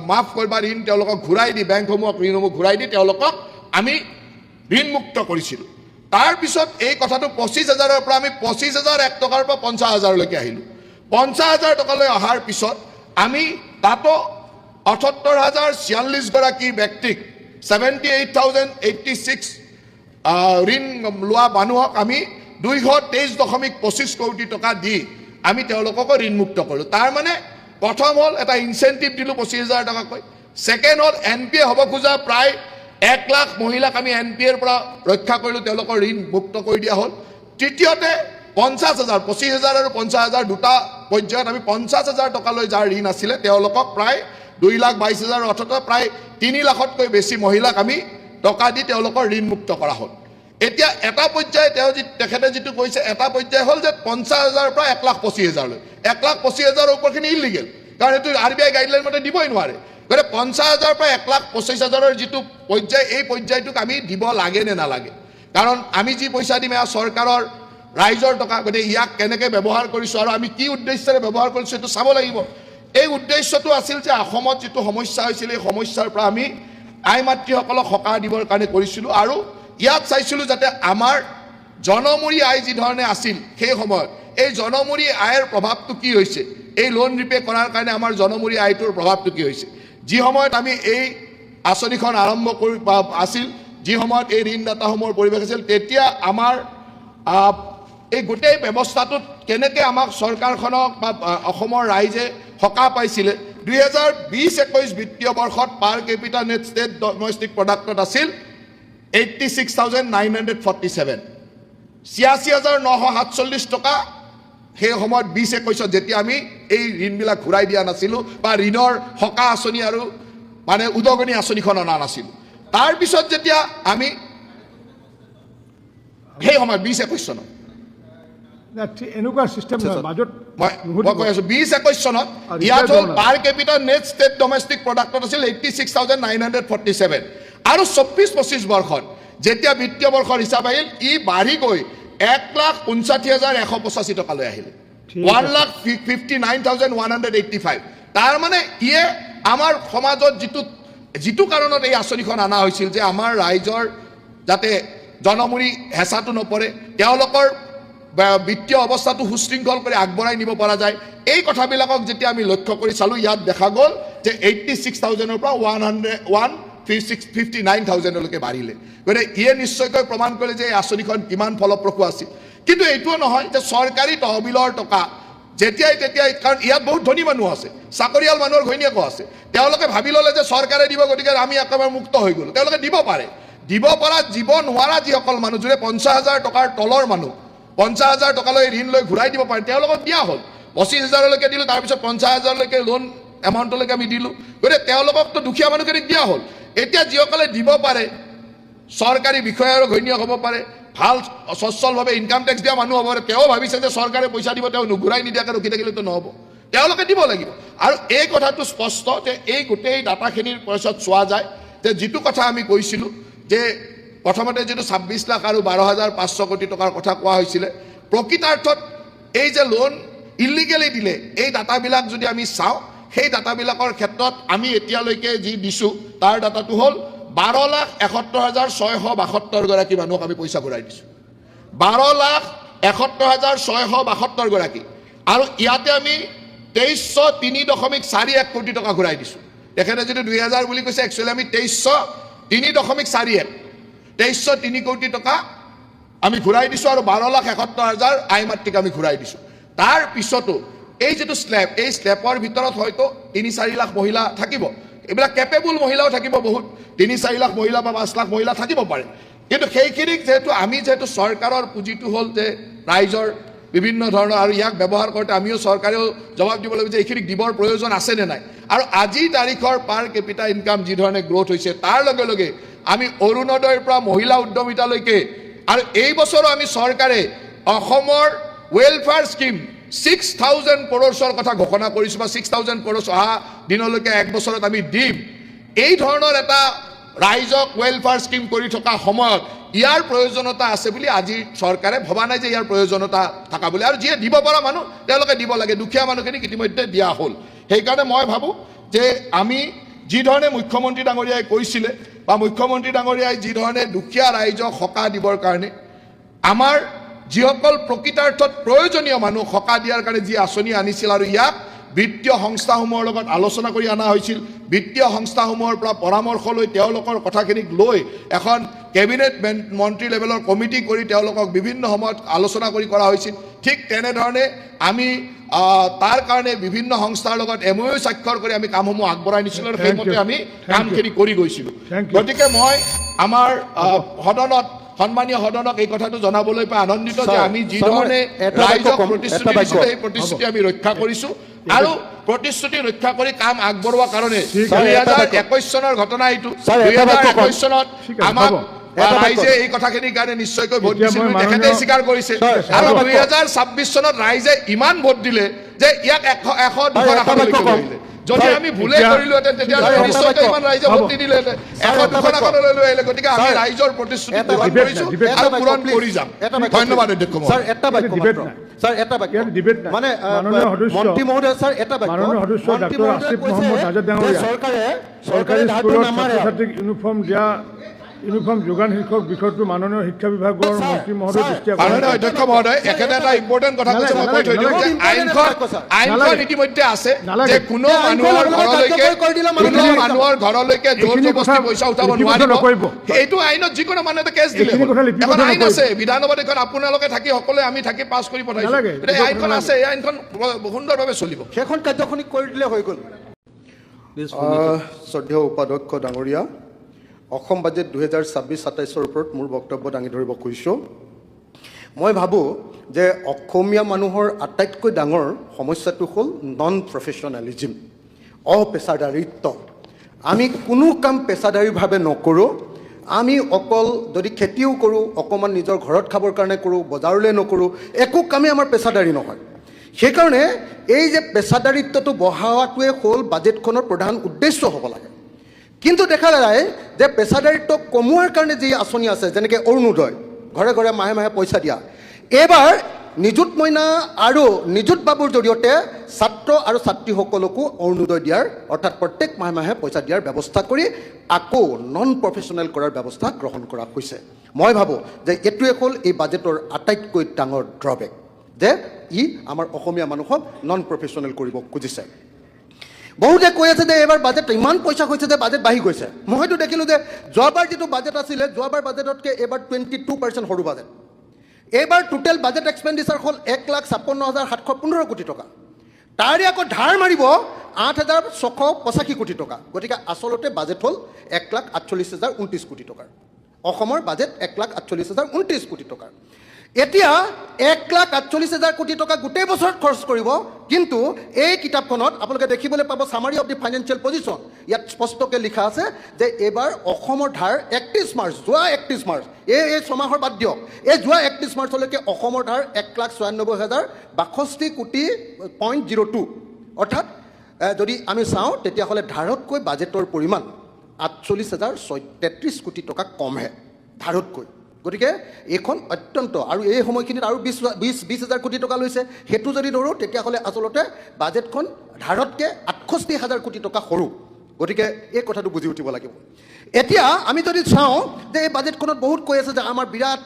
মাফ কৰিবা ঋণ তেওঁলোকক ঘূৰাই দি বেংকসমূহক ঋণসমূহ ঘূৰাই দি তেওঁলোকক আমি ঋণমুক্ত কৰিছিলোঁ তাৰপিছত এই কথাটো 25,000ৰ পৰা আমি 25,001 টকাৰ পৰা 50,000লৈকে আহিলোঁ 50,000 টকালৈ অহাৰ পিছত আমি তাতো 78,046 গৰাকী ব্যক্তিক 78,086 ঋণ লোৱা মানুহক আমি 223.25 কোটি টকা দি আমি তেওঁলোককো ঋণমুক্ত কৰিলোঁ তাৰ মানে প্ৰথম হ'ল এটা ইনচেন্টিভ দিলোঁ 25,000 টকাকৈ ছেকেণ্ড হ'ল NPA হ'ব খোজা প্ৰায় 1 লাখ মহিলাক আমি NPAৰ পৰা ৰক্ষা কৰিলোঁ তেওঁলোকৰ ঋণ মুক্ত কৰি দিয়া হ'ল তৃতীয়তে 50,000 25,000 আৰু 50,000 দুটা পৰ্যায়ত আমি 50,000 টকালৈ যাৰ ঋণ আছিলে তেওঁলোকক প্ৰায় 2,22,000 অৰ্থাৎ প্ৰায় 3 লাখতকৈ বেছি মহিলাক আমি টকা দি তেওঁলোকৰ ঋণ মুক্ত কৰা হ'ল এতিয়া এটা পৰ্যায় তেখেতে যিটো কৈছে এটা পৰ্যায় হ'ল যে 50,000 পৰা 1,25,000 লৈ 1,25,000 ওপৰখিনি ইলিগেল কাৰণ এইটো RBI গাইডলাইন মতে দিবই নোৱাৰে গতিকে 50,000 পৰা 1,25,000 যিটো পৰ্যায় এই পৰ্যায়টোক আমি দিব লাগে নে নালাগে কাৰণ আমি যি পইচা দিম এয়া চৰকাৰৰ ৰাইজৰ টকা গতিকে ইয়াক কেনেকৈ ব্যৱহাৰ কৰিছোঁ আৰু আমি কি উদ্দেশ্যৰে ব্যৱহাৰ কৰিছোঁ এইটো চাব লাগিব এই উদ্দেশ্যটো আছিল যে অসমত যিটো সমস্যা হৈছিল এই সমস্যাৰ পৰা আমি আই মাতৃসকলক সকাহ দিবৰ কাৰণে কৰিছিলোঁ আৰু ইয়াত চাইছিলোঁ যাতে আমাৰ জনমূৰি আই যি ধৰণে আছিল সেই সময়ত এই জনমূৰি আইৰ প্ৰভাৱটো কি হৈছে এই লোন ৰিপে কৰাৰ কাৰণে আমাৰ জনমূৰি আইটোৰ প্ৰভাৱটো কি হৈছে যি সময়ত আমি এই আঁচনিখন আৰম্ভ কৰি আছিল যি সময়ত এই ঋণদাতাসমূহৰ পৰিৱেশ আছিল তেতিয়া আমাৰ এই গোটেই ব্যৱস্থাটোত কেনেকৈ আমাক চৰকাৰখনক বা অসমৰ ৰাইজে সকাহ পাইছিলে 2020-21 বিত্তীয় বৰ্ষত পাৰ কেপিটা নেট ষ্টেট ডমেষ্টিক প্ৰডাক্টত আছিল 86,947 86,947 টকা সেই সময়ত 20-21 যেতিয়া আমি এই ঋণবিলাক ঘূৰাই দিয়া নাছিলোঁ বা ঋণৰ সকাহ আঁচনি আৰু মানে উদগনি আঁচনিখন অনা নাছিলোঁ তাৰপিছত যেতিয়া আমি সেই সময়ত 20-21 চনত এনেকুৱা চিষ্টেম বাজেট মই কৈ আছোঁ 20-21 চনত ইয়াত হ'ল পাৰ কেপিটা নেট ষ্টেট ডমেষ্টিক প্ৰডাক্টত আছিল 86,947 আৰু 24-25 বৰ্ষত যেতিয়া বিত্তীয় বৰ্ষৰ হিচাপ আহিল ই বাঢ়ি গৈ 1,59,185 টকালৈ আহিলে 1,59,185 তাৰ মানে ইয়ে আমাৰ সমাজত যিটো কাৰণত এই আঁচনিখন অনা হৈছিল যে আমাৰ ৰাইজৰ যাতে জনমূৰি হেঁচাটো নপৰে তেওঁলোকৰ বিত্তীয় অৱস্থাটো সুশৃংখল কৰি আগবঢ়াই নিব পৰা যায় এই কথাবিলাকক যেতিয়া আমি লক্ষ্য কৰি চালোঁ ইয়াত দেখা গ'ল যে 86,000ৰ পৰা 159,000লৈকে বাঢ়িলে গতিকে ইয়ে নিশ্চয়কৈ প্ৰমাণ কৰিলে যে এই আঁচনিখন কিমান ফলপ্ৰসূ আছিল কিন্তু এইটোও নহয় যে চৰকাৰী তহবিলৰ টকা যেতিয়াই কাৰণ ইয়াত বহুত ধনী মানুহ আছে চাকৰিয়াল মানুহৰ ঘৈণীয়েকো আছে তেওঁলোকে ভাবি ল'লে যে চৰকাৰে দিব গতিকে আমি একেবাৰে মুক্ত হৈ গ'লোঁ তেওঁলোকে দিব পাৰে দিব পৰা দিব নোৱাৰা যিসকল মানুহ যোনে 50,000 টকাৰ তলৰ মানুহ 50,000 টকালৈ ঋণ লৈ ঘূৰাই দিব পাৰে তেওঁলোকক দিয়া হ'ল 25,000লৈকে দিলোঁ তাৰপিছত 50,000লৈকে লোন এমাউণ্টলৈকে আমি দিলোঁ গতিকে তেওঁলোককতো দুখীয়া মানুহখিনিক দিয়া হ'ল এতিয়া যিসকলে দিব পাৰে চৰকাৰী বিষয়া আৰু ঘৈণীয়েক হ'ব পাৰে ভাল সচ্ছলভাৱে ইনকাম টেক্স দিয়া মানুহ হ'ব পাৰে তেওঁ ভাবিছে যে চৰকাৰে পইচা দিব তেওঁ ঘূৰাই নিদিয়াকৈ ৰখি থাকিলেতো নহ'ব তেওঁলোকে দিব লাগিব আৰু এই কথাটো স্পষ্ট যে এই গোটেই ডাটাখিনিৰ পিছত চোৱা যায় যে যিটো কথা আমি কৈছিলোঁ যে প্ৰথমতে যিটো 26 লাখ আৰু 12,500 কোটি টকাৰ কথা কোৱা হৈছিলে প্ৰকৃতাৰ্থত এই যে লোন ইলিগেলি দিলে এই ডাটাবিলাক যদি আমি চাওঁ সেই ডাটাবিলাকৰ ক্ষেত্ৰত আমি এতিয়ালৈকে যি দিছোঁ তাৰ ডাটাটো হ'ল 12,71,672 গৰাকী মানুহক আমি পইচা ঘূৰাই দিছোঁ 12,71,672 গৰাকী আৰু ইয়াতে আমি 2303.41 কোটি টকা ঘূৰাই দিছোঁ তেখেতে যদি 2000 বুলি কৈছে একচুৱেলি আমি 2303.41 2303 কোটি টকা আমি ঘূৰাই দিছোঁ আৰু 12,71,000 আই মাতৃক আমি ঘূৰাই দিছোঁ তাৰ পিছতো এই যেটো স্ল্যাব এই স্ল্যাবৰ ভিতৰত হয়তো 3-4 লাখ মহিলা থাকিব এইবিলাক কেপেবল মহিলাও থাকিব বহুত 3-4 লাখ মহিলা বা 5 লাখ মহিলা থাকিব পাৰে কিন্তু সেইখিনিক যেহেতু আমি যেহেতু চৰকাৰৰ পুঁজিটো হ'ল যে ৰাইজৰ বিভিন্ন ধৰণৰ আৰু ইয়াক ব্যৱহাৰ কৰোঁতে আমিও চৰকাৰেও জবাব দিব লাগিব যে এইখিনিক দিবৰ প্ৰয়োজন আছে নে নাই আৰু আজিৰ তাৰিখৰ পাৰ কেপিটা ইনকাম যি ধৰণে গ্ৰোথ হৈছে তাৰ লগে লগে আমি অৰুণোদয়ৰ পৰা মহিলা উদ্যমিতালৈকে আৰু এই বছৰো আমি চৰকাৰে অসমৰ ৱেলফেয়াৰ স্কিম 6,000 crores কথা ঘোষণা কৰিছোঁ বা 6,000 crores অহা দিনলৈকে এক বছৰত আমি দিম এই ধৰণৰ এটা ৰাইজক ৱেলফেয়াৰ স্কিম কৰি থকা সময়ত ইয়াৰ প্ৰয়োজনীয়তা আছে বুলি আজি চৰকাৰে ভবা নাই যে ইয়াৰ প্ৰয়োজনীয়তা থকা বুলি আৰু যিয়ে দিব পৰা মানুহ তেওঁলোকে দিব লাগে দুখীয়া মানুহখিনিক ইতিমধ্যে দিয়া হ'ল সেইকাৰণে মই ভাবোঁ যে আমি যি ধৰণে মুখ্যমন্ত্ৰী ডাঙৰীয়াই কৈছিলে বা মুখ্যমন্ত্ৰী ডাঙৰীয়াই যি ধৰণে দুখীয়া ৰাইজক সকাহ দিবৰ কাৰণে আমাৰ যিসকল প্ৰকৃতাৰ্থত প্ৰয়োজনীয় মানুহ সকাহ দিয়াৰ কাৰণে যি আঁচনি আনিছিল আৰু ইয়াক বিত্তীয় সংস্থাসমূহৰ লগত আলোচনা কৰি অনা হৈছিল বিত্তীয় সংস্থাসমূহৰ পৰা পৰামৰ্শ লৈ তেওঁলোকৰ কথাখিনিক লৈ এখন কেবিনেট মন্ত্ৰী লেভেলৰ কমিটি কৰি তেওঁলোকক বিভিন্ন সময়ত আলোচনা কৰি কৰা হৈছিল ঠিক তেনেধৰণে আমি তাৰ কাৰণে বিভিন্ন সংস্থাৰ লগত MOU স্বাক্ষৰ কৰি আমি কামসমূহ আগবঢ়াই নিছিলোঁ আৰু সেইমতে আমি কামখিনি কৰি গৈছিলোঁ গতিকে মই আমাৰ সদনত সন্মানীয় সদনক এই কথাটো জনাবলৈ পাই আনন্দিত যে আমি যি ধৰণে ৰাইজক প্ৰতিশ্ৰুতি দিছিলোঁ সেই প্ৰতিশ্ৰুতি আমি ৰক্ষা কৰিছোঁ আৰু প্ৰতিশ্ৰুতি ৰক্ষা কৰি কাম আগবঢ়োৱাৰ কাৰণে 2021 চনৰ ঘটনা এইটো 2021 চনত আমাক ৰাইজে এই কথাখিনিৰ কাৰণে নিশ্চয়কৈ ভোট দিছিল তেখেতে স্বীকাৰ কৰিছে আৰু 2026 চনত ৰাইজে ইমান ভোট দিলে যে ইয়াক 100-200 আসনলৈকে কৰিলে যদি আমি ভুলে কৰিলোহেঁতেন তেতিয়াহ'লে নিশ্চয়কৈ ইমান ৰাইজে ভোট নিদিলেহেঁতেন 100-200 আসনলৈ লৈ আহিলে গতিকে আমি ৰাইজৰ প্ৰতিশ্ৰুতি পূৰণ কৰিছোঁ আৰু পূৰণ কৰি যাম ধন্যবাদ অধ্যক্ষ স্যাৰ এটা বাক্য স্যাৰ এটা বাক্য মানে মন্ত্ৰী মহোদয় স্যাৰ এটা বাক্য মাননীয় সদস্য ডাক্তৰ আসিফ মহম্মদ আজাদ ডাঙৰীয়া চৰকাৰী স্কুলত ছাত্ৰ ছাত্ৰীক ইউনিফৰ্ম যোগান শীৰ্ষক বিষয়টো মাননীয় শিক্ষা বিভাগৰ মন্ত্ৰী মহোদয় দৃষ্টি মাননীয় অধ্যক্ষ মহোদয় একেটা এটা ইম্পৰ্টেণ্ট কথা কৈছে মই কৈ থৈ দিওঁ যে আইনখন ইতিমধ্যে আছে যে কোনো মানুহৰ ঘৰলৈকে জোৰ জবৰদস্তি পইচা উঠাব নোৱাৰিব এইটো আইনত যিকোনো মানুহ এটা কেছ দিলে এখন আইন আছে বিধানসভাত এখন আপোনালোকে থাকি সকলোৱে আমি থাকি পাছ কৰি পঠাইছোঁ এই আইনখন আছে এই আইনখন সুন্দৰভাৱে চলিব সেইখন কাৰ্যখনি কৰি দিলে হৈ গ'ল শ্ৰদ্ধেয় উপাধ্যক্ষ ডাঙৰীয়া অসম বাজেট 2026-27 ওপৰত মোৰ বক্তব্য দাঙি ধৰিব খুজিছোঁ মই ভাবোঁ যে অসমীয়া মানুহৰ আটাইতকৈ ডাঙৰ সমস্যাটো হ'ল নন প্ৰফেশ্যনেলিজিম অপেচাদাৰিত্ব আমি কোনো কাম পেচাদাৰীভাৱে নকৰোঁ আমি অকল যদি খেতিও কৰোঁ অকণমান নিজৰ ঘৰত খাবৰ কাৰণে কৰোঁ বজাৰলৈ নকৰোঁ একো কামেই আমাৰ পেচাদাৰী নহয় সেইকাৰণে এই যে পেচাদাৰিত্বটো বঢ়াওৱাটোৱে হ'ল বাজেটখনৰ প্ৰধান উদ্দেশ্য হ'ব লাগে কিন্তু দেখা যায় যে পেচাদাৰিত্ব কমোৱাৰ কাৰণে যি আঁচনি আছে যেনেকৈ অৰুণোদয় ঘৰে ঘৰে মাহে মাহে পইচা দিয়া এইবাৰ নিযুত মইনা আৰু নিযুত বাবুৰ জৰিয়তে ছাত্ৰ আৰু ছাত্ৰীসকলকো অৰুণোদয় দিয়াৰ অৰ্থাৎ প্ৰত্যেক মাহে মাহে পইচা দিয়াৰ ব্যৱস্থা কৰি আকৌ নন প্ৰফেশ্যনেল কৰাৰ ব্যৱস্থা গ্ৰহণ কৰা হৈছে মই ভাবোঁ যে এইটোৱে হ'ল এই বাজেটৰ আটাইতকৈ ডাঙৰ ড্ৰবেক যে ই আমাৰ অসমীয়া মানুহক নন প্ৰফেশ্যনেল কৰিব খুজিছে বহুতে কৈ আছে যে এইবাৰ বাজেট ইমান পইচা হৈছে যে বাজেট বাঢ়ি গৈছে মইতো দেখিলোঁ যে যোৱাবাৰ যিটো বাজেট আছিলে যোৱাবাৰ বাজেটতকৈ এইবাৰ 22% সৰু বাজেট এইবাৰ টোটেল বাজেট এক্সপেণ্ডিচাৰ হ'ল 1,56,715 কোটি টকা তাৰে আকৌ ধাৰ মাৰিব 8,685 কোটি টকা গতিকে আচলতে বাজেট হ'ল 1,48,029 কোটি টকাৰ অসমৰ বাজেট 1,48,029 কোটি টকাৰ এতিয়া 1,48,000 কোটি টকা গোটেই বছৰত খৰচ কৰিব, কিন্তু এই কিতাপখনত আপোনালোকে দেখিবলৈ পাব summary of the financial position, ইয়াত স্পষ্টকৈ লিখা আছে যে এইবাৰ অসমৰ ধাৰ 31 মাৰ্চ, যোৱা 31 মাৰ্চ, এই ছমাহৰ বাদ দিয়ক, এই যোৱা 31 মাৰ্চলৈকে অসমৰ ধাৰ 1,96,062 কোটি .02, অৰ্থাৎ যদি আমি চাওঁ তেতিয়াহ'লে ধাৰতকৈ বাজেটৰ পৰিমাণ 48,033 কোটি টকা কমহে ধাৰতকৈ। গতিকে এইখন অত্যন্ত, আৰু এই সময়খিনিত আৰু 20,000 কোটি টকা লৈছে, সেইটো যদি ধৰোঁ তেতিয়াহ'লে আচলতে বাজেটখন ধাৰতকৈ 68,000 কোটি টকা সৰু। গতিকে এই কথাটো বুজি উঠিব লাগিব। এতিয়া আমি যদি চাওঁ যে এই বাজেটখনত বহুত কৈ আছে যে আমাৰ বিৰাট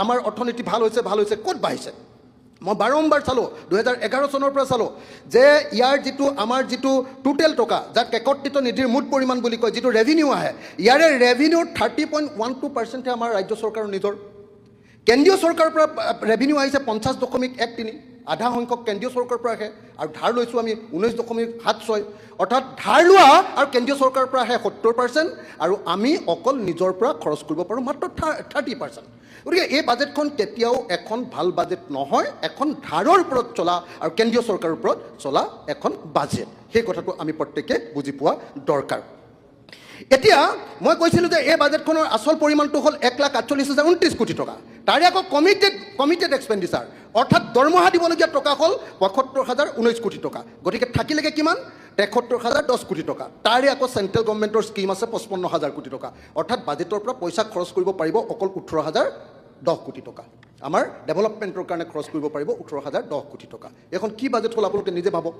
আমাৰ অৰ্থনীতি ভাল হৈছে, ক'ত বাঢ়িছে? মই বাৰম্বাৰ চালোঁ, 2011 চনৰ পৰা চালোঁ যে ইয়াৰ আমাৰ যিটো টোটেল টকা, যাক একত্ৰিত নিধিৰ মুঠ পৰিমাণ বুলি কয়, যিটো ৰেভিনিউ আহে, ইয়াৰে ৰেভিনিউৰ 30.12% আমাৰ ৰাজ্য চৰকাৰৰ নিজৰ। কেন্দ্ৰীয় চৰকাৰৰ পৰা ৰেভিনিউ আহিছে 50.13, আধা সংখ্যক কেন্দ্ৰীয় চৰকাৰৰ পৰা আহে, আৰু ধাৰ লৈছোঁ আমি 19.76, অৰ্থাৎ ধাৰ লোৱা আৰু কেন্দ্ৰীয় চৰকাৰৰ পৰা আহে 70%, আৰু আমি অকল নিজৰ পৰা খৰচ কৰিব পাৰোঁ মাত্ৰ 30%। গতিকে এই বাজেটখন কেতিয়াও এখন ভাল বাজেট নহয়, এখন ধাৰৰ ওপৰত চলা আৰু কেন্দ্ৰীয় চৰকাৰৰ ওপৰত চলা এখন বাজেট। সেই কথাটো আমি প্ৰত্যেকে বুজি পোৱা দৰকাৰ। এতিয়া মই কৈছিলোঁ যে এই বাজেটখনৰ আচল পৰিমাণটো হ'ল 1,48,029 কোটি টকা, তাৰে আকৌ কমিটেড এক্সপেণ্ডিচাৰ, অৰ্থাৎ দৰমহা দিবলগীয়া টকা হ'ল 75,019 কোটি টকা। গতিকে থাকিলেগে কিমান? 73,010 কোটি টকা। তাৰে আকৌ চেণ্ট্ৰেল গভৰ্ণমেণ্টৰ স্কিম আছে 55,000 কোটি টকা, অৰ্থাৎ বাজেটৰ পৰা পইচা খৰচ কৰিব পাৰিব অকল 18,010 কোটি টকা। আমাৰ ডেভেলপমেণ্টৰ কাৰণে খৰচ কৰিব পাৰিব 18,010 কোটি টকা। এখন কি বাজেট হ'ল আপোনালোকে নিজে ভাবক।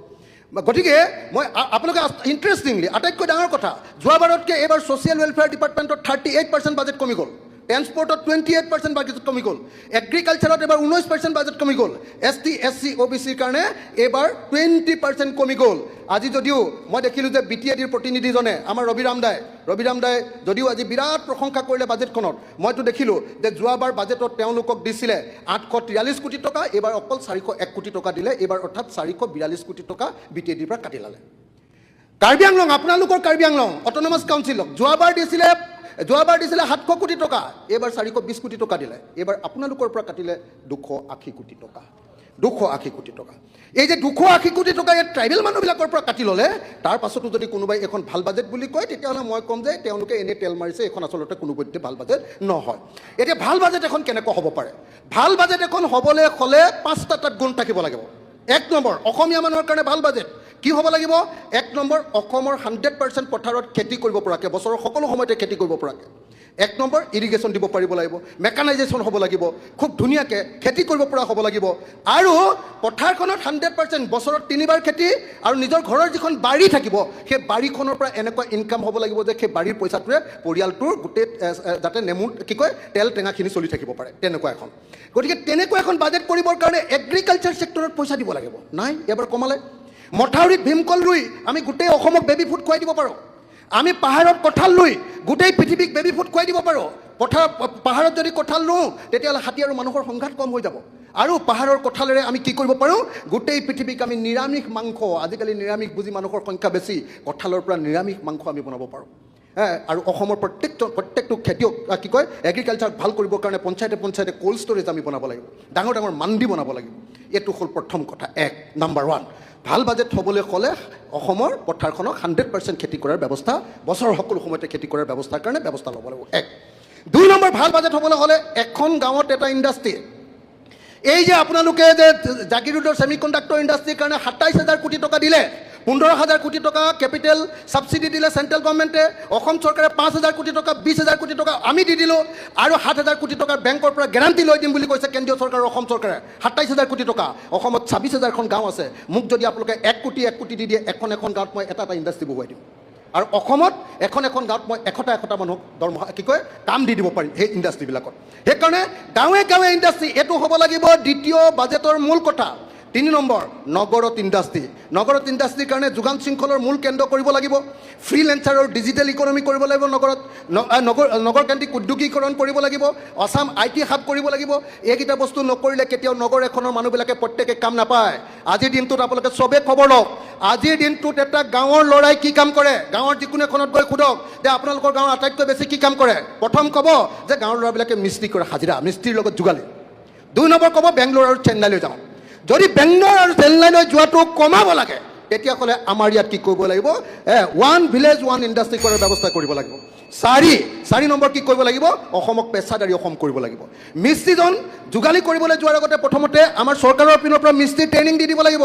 গতিকে মই আপোনালোকে ইণ্টাৰেষ্টিংলি, আটাইতকৈ ডাঙৰ কথা, যোৱাবাৰতকৈ এইবাৰ ছ'চিয়েল ৱেলফেয়াৰ ডিপাৰ্টমেণ্টত 38% বাজেট কমি গ'ল, ট্ৰেন্সপৰ্টত 28% বাজেট কমি গ'ল, এগ্ৰিকালচাৰত এইবাৰ 19% বাজেট কমি গ'ল, ST SC OBCৰ কাৰণে এইবাৰ 20% কমি গ'ল। আজি যদিও মই দেখিলোঁ যে BTADৰ প্ৰতিনিধিজনে, আমাৰ ৰবিৰাম দাই যদিও আজি বিৰাট প্ৰশংসা কৰিলে বাজেটখনত, মইতো দেখিলোঁ যে যোৱাবাৰ বাজেটত তেওঁলোকক দিছিলে 843 কোটি টকা, এইবাৰ অকল 401 কোটি টকা দিলে, এইবাৰ অৰ্থাৎ 442 কোটি টকা BTADৰ পৰা কাটি ল'লে। কাৰ্বি আংলং, আপোনালোকৰ কাৰ্বি আংলং অট'নমাছ কাউন্সিলক যোৱাবাৰ দিছিলে 700 কোটি টকা, এইবাৰ 420 কোটি টকা দিলে, এইবাৰ আপোনালোকৰ পৰা কাটিলে 280 কোটি টকা। 280 কোটি টকা। এই যে 280 কোটি টকা এই ট্ৰাইবেল মানুহবিলাকৰ পৰা কাটি ল'লে, তাৰ পাছতো যদি কোনোবাই এখন ভাল বাজেট বুলি কয়, তেতিয়াহ'লে মই ক'ম যে তেওঁলোকে এনেই তেল মাৰিছে, এখন আচলতে কোনোপধ্যে ভাল বাজেট নহয়। এতিয়া ভাল বাজেট এখন কেনেকুৱা হ'ব পাৰে? ভাল বাজেট এখন হ'বলৈ হ'লে 5টা তাত গুণ থাকিব লাগিব। 1 নম্বৰ, অসমীয়া মানুহৰ কাৰণে ভাল বাজেট কি হ'ব লাগিব? 1 নম্বৰ, অসমৰ 100% পথাৰত খেতি কৰিব পৰাকৈ, বছৰৰ সকলো সময়তে খেতি কৰিব পৰাকৈ। 1 নম্বৰ, ইৰিগেশ্যন দিব পাৰিব লাগিব, মেকানাইজেশ্যন হ'ব লাগিব, খুব ধুনীয়াকৈ খেতি কৰিব পৰা হ'ব লাগিব, আৰু পথাৰখনত 100% বছৰত 3বাৰ খেতি, আৰু নিজৰ ঘৰৰ যিখন বাৰী থাকিব, সেই বাৰীখনৰ পৰা এনেকুৱা ইনকাম হ'ব লাগিব যে সেই বাৰীৰ পইচাটোৱে পৰিয়ালটোৰ গোটেই যাতে তেল টেঙাখিনি চলি থাকিব পাৰে, তেনেকুৱা এখন। গতিকে তেনেকুৱা এখন বাজেট কৰিবৰ কাৰণে এগ্ৰিকালচাৰ ছেক্টৰত পইচা দিব লাগিব, নাই, এবাৰ কমালে। মথাউৰিত ভীমকল ৰুই আমি গোটেই অসমক বেবী ফুড খুৱাই দিব পাৰোঁ। আমি পাহাৰত কঁঠাল ৰুই গোটেই পৃথিৱীক বেবী ফুড খুৱাই দিব পাৰোঁ। পাহাৰত যদি কঁঠাল ৰুওঁ তেতিয়াহ'লে হাতী আৰু মানুহৰ সংঘাত কম হৈ যাব। আৰু পাহাৰৰ কঁঠালেৰে আমি কি কৰিব পাৰোঁ? গোটেই পৃথিৱীক আমি নিৰামিষ মাংস, আজিকালি নিৰামিষ বুজি মানুহৰ সংখ্যা বেছি, কঁঠালৰ পৰা নিৰামিষ মাংস আমি বনাব পাৰোঁ। আৰু অসমৰ প্ৰত্যেকটো খেতিয়ক এগ্ৰিকালচাৰ ভাল কৰিবৰ কাৰণে পঞ্চায়তে কোল্ড ষ্ট'ৰেজ আমি বনাব লাগিব, ডাঙৰ মাণ্ডি বনাব লাগিব। এইটো হ'ল প্ৰথম কথা, 1 নম্বৰ 1। ভাল বাজেট হ'বলৈ হ'লে অসমৰ পথাৰখনক 100% খেতি কৰাৰ ব্যৱস্থা, বছৰৰ সকলো সময়তে খেতি কৰাৰ ব্যৱস্থাৰ কাৰণে ব্যৱস্থা ল'ব লাগিব। 1। 2 নম্বৰ, ভাল বাজেট হ'বলৈ হ'লে এখন গাঁৱত এটা ইণ্ডাষ্ট্ৰী, এই যে আপোনালোকে যে জাগিৰোডৰ ছেমিকণ্ডাক্টৰ ইণ্ডাষ্ট্ৰীৰ কাৰণে 27,000 কোটি টকা দিলে, 15,000 কোটি টকা কেপিটেল ছাবচিডি দিলে চেণ্ট্ৰেল গভৰ্ণমেণ্টে, অসম চৰকাৰে 5,000 কোটি টকা, 20,000 কোটি টকা আমি দি দিলোঁ, আৰু 7,000 কোটি টকাৰ বেংকৰ পৰা গেৰাণ্টি লৈ দিম বুলি কৈছে কেন্দ্ৰীয় চৰকাৰ, অসম চৰকাৰে 27,000 কোটি টকা। অসমত 26,000খন গাঁও আছে, মোক যদি আপোনালোকে 1 কোটি দি দিয়ে, এখন গাঁৱত মই এটা ইণ্ডাষ্ট্ৰী বহুৱাই দিম, আৰু অসমত এখন গাঁৱত মই 100টা মানুহক দৰমহা কাম দি দিব পাৰিম সেই ইণ্ডাষ্ট্ৰীবিলাকত। সেইকাৰণে গাঁৱে ইণ্ডাষ্ট্ৰী, এইটো হ'ব লাগিব দ্বিতীয় বাজেটৰ মূল কথা। 3 নম্বৰ, নগৰত ইণ্ডাষ্ট্ৰীৰ কাৰণে যোগান শৃংখলৰ মূল কেন্দ্ৰ কৰিব লাগিব, ফ্ৰীলেঞ্চাৰৰ ডিজিটেল ইকনমি কৰিব লাগিব, নগৰকেন্দ্ৰিক উদ্যোগীকৰণ কৰিব লাগিব, আছাম IT হাব কৰিব লাগিব। এইকেইটা বস্তু নকৰিলে কেতিয়াও নগৰ এখনৰ মানুহবিলাকে প্ৰত্যেকে কাম নাপায়। আজিৰ দিনটোত আপোনালোকে চবেই খবৰ লওক, আজিৰ দিনটোত এটা গাঁৱৰ ল'ৰাই কি কাম কৰে, গাঁৱৰ যিকোনো এখনত গৈ সোধক যে আপোনালোকৰ গাঁৱৰ আটাইতকৈ বেছি কি কাম কৰে, প্ৰথম ক'ব যে গাঁৱৰ ল'ৰাবিলাকে মিস্ত্ৰী কৰে, হাজিৰা, মিস্ত্ৰীৰ লগত যোগালী। 2 নম্বৰ ক'ব বেংগলোৰ আৰু চেন্নাইলৈ যাওঁ। যদি বেংগলোৰ আৰু চেন্নাইলৈ যোৱাটো কমাব লাগে তেতিয়াহ'লে আমাৰ ইয়াত কি কৰিব লাগিব 1 ভিলেজ 1 ইণ্ডাষ্ট্ৰি কৰাৰ ব্যৱস্থা কৰিব লাগিব। 4 নম্বৰ কি কৰিব লাগিব অসমক পেছাদাৰী অসম কৰিব লাগিব। মিস্ত্ৰীজন যোগালী কৰিবলৈ যোৱাৰ আগতে প্ৰথমতে আমাৰ চৰকাৰৰ পিনৰ পৰা মিস্ত্ৰী ট্ৰেইনিং দি দিব লাগিব।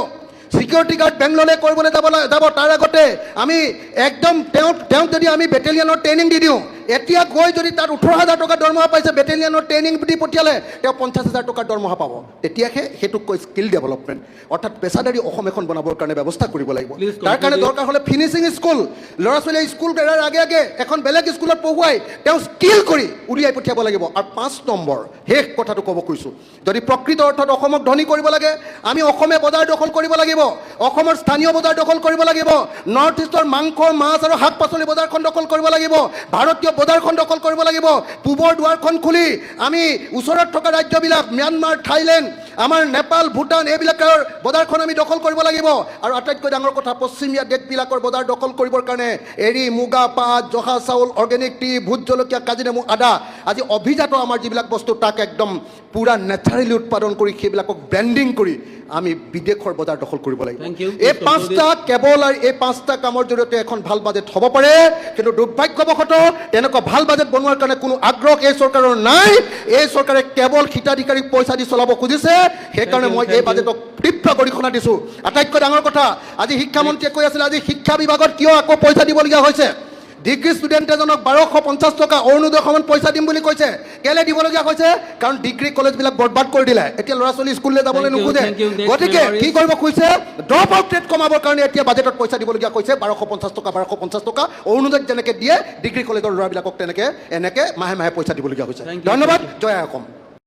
সিকিউৰিটি গাৰ্ড বেংগলোৰলৈ কৰিবলৈ যাব তাৰ আগতে আমি একদম তেওঁক যদি আমি বেটেলিয়নৰ ট্ৰেইনিং দি দিওঁ এতিয়া গৈ যদি তাত 18,000 টকা দৰমহা পাইছে বেটেলিয়নৰ ট্ৰেইনিং দি পঠিয়ালে তেওঁ 50,000 টকাৰ দৰমহা পাব। তেতিয়াহে সেইটোক কৈ স্কিল ডেভেলপমেণ্ট অৰ্থাৎ পেছাদাৰী অসম এখন বনাবৰ কাৰণে ব্যৱস্থা কৰিব লাগিব। তাৰ কাৰণে দৰকাৰ হ'লে ফিনিচিং স্কুল ল'ৰা ছোৱালীয়ে স্কুল এৰাৰ আগে আগে এখন বেলেগ স্কুলত পঢ়ুৱাই তেওঁ স্কিল কৰি উলিয়াই পঠিয়াব লাগিব। আৰু 5 নম্বৰ শেষ কথাটো ক'ব খুজিছোঁ যদি প্ৰকৃত অৰ্থত অসমক ধনী কৰিব লাগে আমি অসমে বজাৰ দখল কৰিব লাগিব। অসমৰ স্থানীয় বজাৰ দখল কৰিব লাগিব। নৰ্থ ইষ্টৰ মাংস মাছ আৰু শাক পাচলি বজাৰখন দখল কৰিব লাগিব। ভাৰতীয় বজাৰখন দখল কৰিব লাগিব। পূবৰ দুৱাৰখন খুলি আমি ওচৰত থকা ৰাজ্যবিলাক ম্যানমাৰ থাইলেণ্ড আমাৰ নেপাল ভূটান এইবিলাকৰ বজাৰখন আমি দখল কৰিব লাগিব। আৰু আটাইতকৈ ডাঙৰ কথা পশ্চিমীয়া দেশবিলাকৰ বজাৰ দখল কৰিবৰ কাৰণে এৰী মুগা পাট জহা চাউল অৰ্গেনিক টি ভোট জলকীয়া কাজি নেমু আদা আজি অভিজাত আমাৰ যিবিলাক বস্তু তাক একদম পূৰা নেচাৰেলি উৎপাদন কৰি সেইবিলাকক ব্ৰেণ্ডিং কৰি আমি বিদেশৰ বজাৰ দখল কৰিব লাগিব। এই 5টা কেৱল আৰু এই 5টা কামৰ জৰিয়তে এখন ভাল বাজেট হ'ব পাৰে। কিন্তু দুৰ্ভাগ্যবশতঃ তেনেকুৱা ভাল বাজেট বনোৱাৰ কাৰণে কোনো আগ্ৰহ এই চৰকাৰৰ নাই। এই চৰকাৰে কেৱল হিতাধিকাৰীক পইচা দি চলাব খুজিছে। সেইকাৰণে মই এই বাজেটক তীব্ৰ গৰিহণা দিছোঁ। আটাইতকৈ ডাঙৰ কথা আজি শিক্ষামন্ত্ৰীয়ে কৈ আছিলে আজি শিক্ষা বিভাগত কিয় আকৌ পইচা দিবলগীয়া হৈছে। ডিগ্ৰী ষ্টুডেণ্ট এজনক 1250 টকা অৰুণোদয় সমান পইচা দিম বুলি কৈছে। কেলৈ দিবলগীয়া হৈছে কাৰণ ডিগ্ৰী কলেজবিলাক বৰবাদ কৰি দিলে। এতিয়া ল'ৰা ছোৱালী স্কুললৈ যাবলৈ নোখোজে। গতিকে কি কৰিব খুজিছে ড্ৰপ আউট ৰেট কমাবৰ কাৰণে এতিয়া বাজেটত পইচা দিবলগীয়া হৈছে 1250 টকা 1250 টকা অৰুণোদয় যেনেকৈ দিয়ে ডিগ্ৰী কলেজৰ ল'ৰাবিলাকক তেনেকৈ এনেকৈ মাহে মাহে পইচা দিবলগীয়া হৈছে। ধন্যবাদ। জয় অসম।